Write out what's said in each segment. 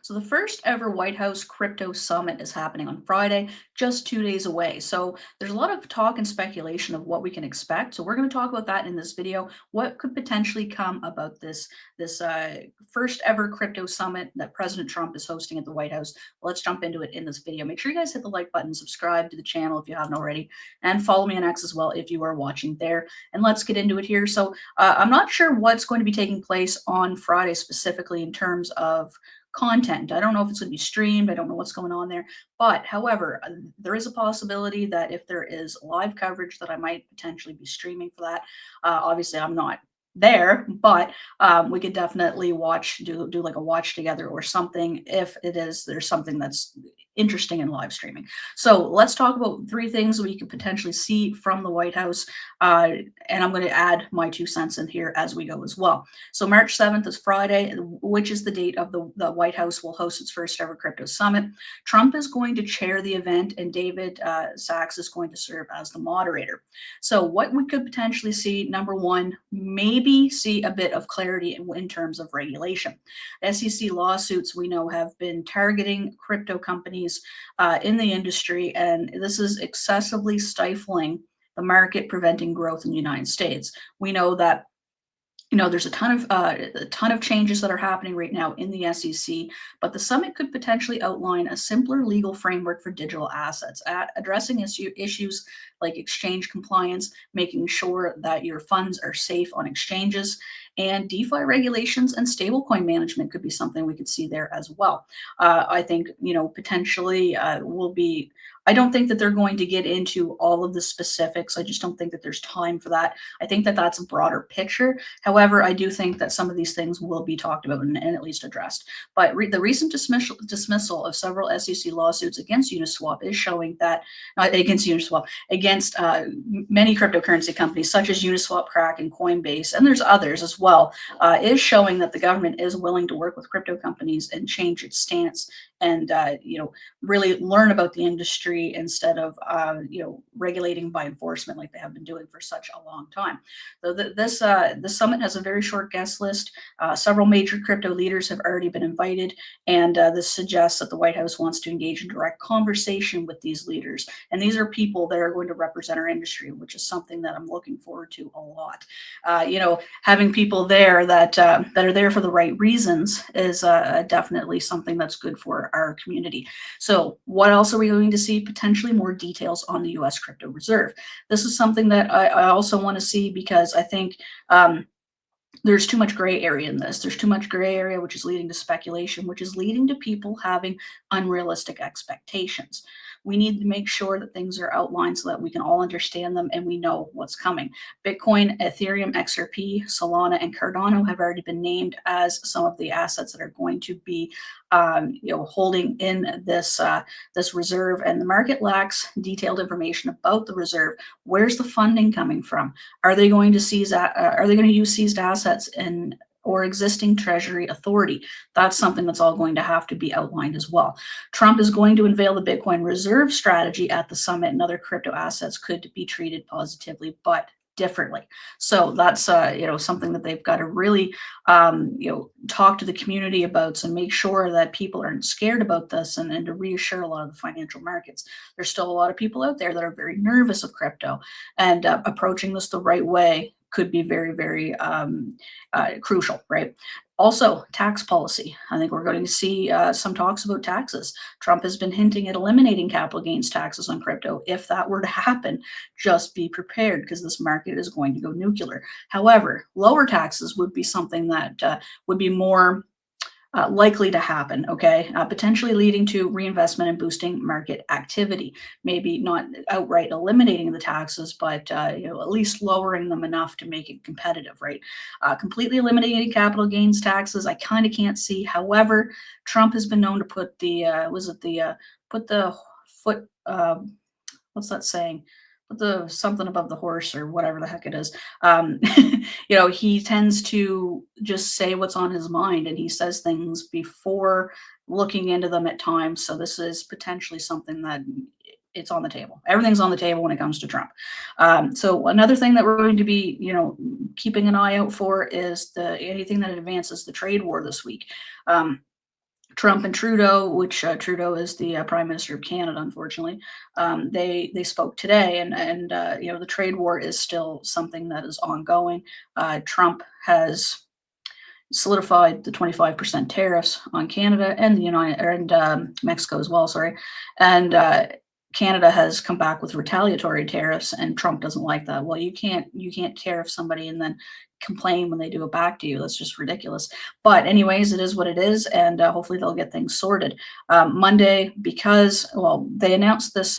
So the first ever White House crypto summit is happening on Friday, just 2 days away. So there's a lot of talk and speculation of what we can expect. So we're going to talk about that in this video. What could potentially come about this first ever crypto summit that President Trump is hosting at the White House? Let's jump into it in this video. Make sure you guys hit the like button, subscribe to the channel if you haven't already, and follow me on X as well if you are watching there. And let's get into it here. So I'm not sure what's going to be taking place on Friday specifically in terms of content. I don't know if it's going to be streamed. I don't know what's going on there. But however, there is a possibility that if there is live coverage that I might potentially be streaming for that. Obviously, I'm not there, but we could definitely do like a watch together or something if there's something that's interesting in live streaming. So let's talk about three things we could potentially see from the White House, and I'm going to add my 2 cents in here as we go as well. So March 7th is Friday, which is the date of the White House will host its first ever crypto summit. Trump is going to chair the event, and David Sachs is going to serve as the moderator. So what we could potentially see, number one, maybe see a bit of clarity in terms of regulation. SEC lawsuits we know have been targeting crypto companies in the industry, and this is excessively stifling the market, preventing growth in the United States. We know that there's a ton of changes that are happening right now in the SEC, but the summit could potentially outline a simpler legal framework for digital assets, addressing issues like exchange compliance, making sure that your funds are safe on exchanges, and DeFi regulations and stablecoin management could be something we could see there as well. I think potentially will be. I don't think that they're going to get into all of the specifics. I just don't think that there's time for that. I think that that's a broader picture. However, I do think that some of these things will be talked about and at least addressed. But the recent dismissal of several SEC lawsuits against Uniswap is showing that, not against Uniswap, against many cryptocurrency companies such as Uniswap, Crack, and Coinbase, and there's others as well, is showing that the government is willing to work with crypto companies and change its stance and really learn about the industry instead of regulating by enforcement like they have been doing for such a long time. So this summit has a very short guest list. Several major crypto leaders have already been invited, and this suggests that the White House wants to engage in direct conversation with these leaders. And these are people that are going to represent our industry, which is something that I'm looking forward to a lot. Having people there that are there for the right reasons is definitely something that's good for our community. So what else are we going to see? Potentially more details on the U.S. crypto reserve. This is something that I also want to see because I think there's too much gray area in this. There's too much gray area, which is leading to speculation, which is leading to people having unrealistic expectations. We need to make sure that things are outlined so that we can all understand them and we know what's coming. Bitcoin, Ethereum, XRP, Solana, and Cardano have already been named as some of the assets that are going to be holding in this reserve, and the market lacks detailed information about the reserve. Where's the funding coming from? Are they going to seize? Are they going to use seized assets or existing Treasury authority? That's something that's all going to have to be outlined as well. Trump is going to unveil the Bitcoin reserve strategy at the summit, and other crypto assets could be treated positively, but differently. So that's something that they've got to really talk to the community about, so make sure that people aren't scared about this, and to reassure a lot of the financial markets. There's still a lot of people out there that are very nervous of crypto, and approaching this the right way could be very, very crucial, right? Also, tax policy. I think we're going to see some talks about taxes. Trump has been hinting at eliminating capital gains taxes on crypto. If that were to happen, just be prepared because this market is going to go nuclear. However, lower taxes would be something that would be more likely to happen, okay? Potentially leading to reinvestment and boosting market activity. Maybe not outright eliminating the taxes, but at least lowering them enough to make it competitive, right? Completely eliminating capital gains taxes, I kind of can't see. However, Trump has been known to put put the foot, what's that saying? Put the something above the horse or whatever the heck it is. He tends to just say what's on his mind, and he says things before looking into them at times. So this is potentially something that it's on the table. Everything's on the table when it comes to Trump. So another thing that we're going to be, keeping an eye out for is anything that advances the trade war this week. Trump and Trudeau, which Trudeau is the Prime Minister of Canada, unfortunately, they spoke today, and you know, the trade war is still something that is ongoing. Trump has solidified the 25% tariffs on Canada and the United and Mexico as well. Sorry, and Canada has come back with retaliatory tariffs, and Trump doesn't like that. Well, you can't tariff somebody and then complain when they do it back to you. That's just ridiculous. But anyways, it is what it is, and hopefully they'll get things sorted. Monday, because well, they announced this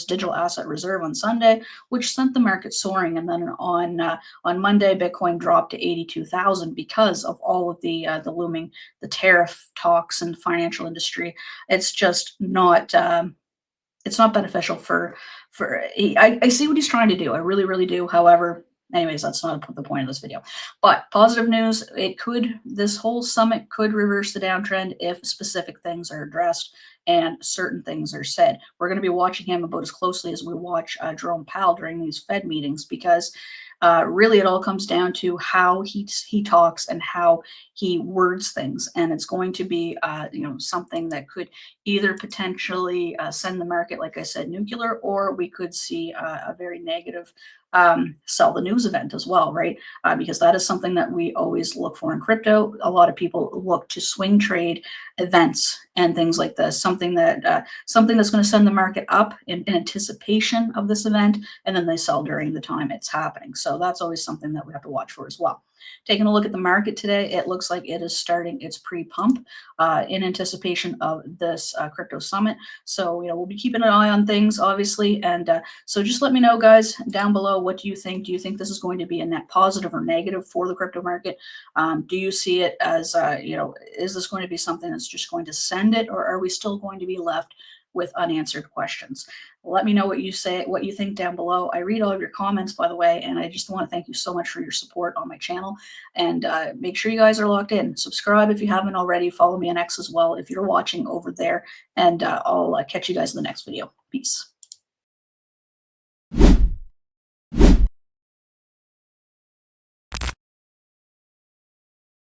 digital asset reserve on Sunday, which sent the market soaring, and then on Monday, Bitcoin dropped to 82,000 because of all of the looming the tariff talks in the financial industry. It's just not. It's not beneficial for I see what he's trying to do. I really, really do. However, anyways, that's not the point of this video. But positive news, this whole summit could reverse the downtrend if specific things are addressed and certain things are said. We're going to be watching him about as closely as we watch Jerome Powell during these Fed meetings, because really it all comes down to how he talks and how he words things, and it's going to be you know, something that could either potentially send the market, like I said, nuclear, or we could see a very negative sell the news event as well, right? Because that is something that we always look for in crypto. A lot of people look to swing trade events and things like this, something that's going to send the market up in anticipation of this event, and then they sell during the time it's happening. So that's always something that we have to watch for as well. Taking a look at the market today, it looks like it is starting its pre-pump in anticipation of this crypto summit. So, you know, we'll be keeping an eye on things, obviously. And so just let me know, guys, down below, what do you think? Do you think this is going to be a net positive or negative for the crypto market? Do you see it as, you know, is this going to be something that's just going to send it, or are we still going to be left with unanswered questions? Let me know what you say, what you think down below. I read all of your comments, by the way, and I just want to thank you so much for your support on my channel. And make sure you guys are locked in. Subscribe if you haven't already. Follow me on X as well if you're watching over there. And I'll catch you guys in the next video. Peace.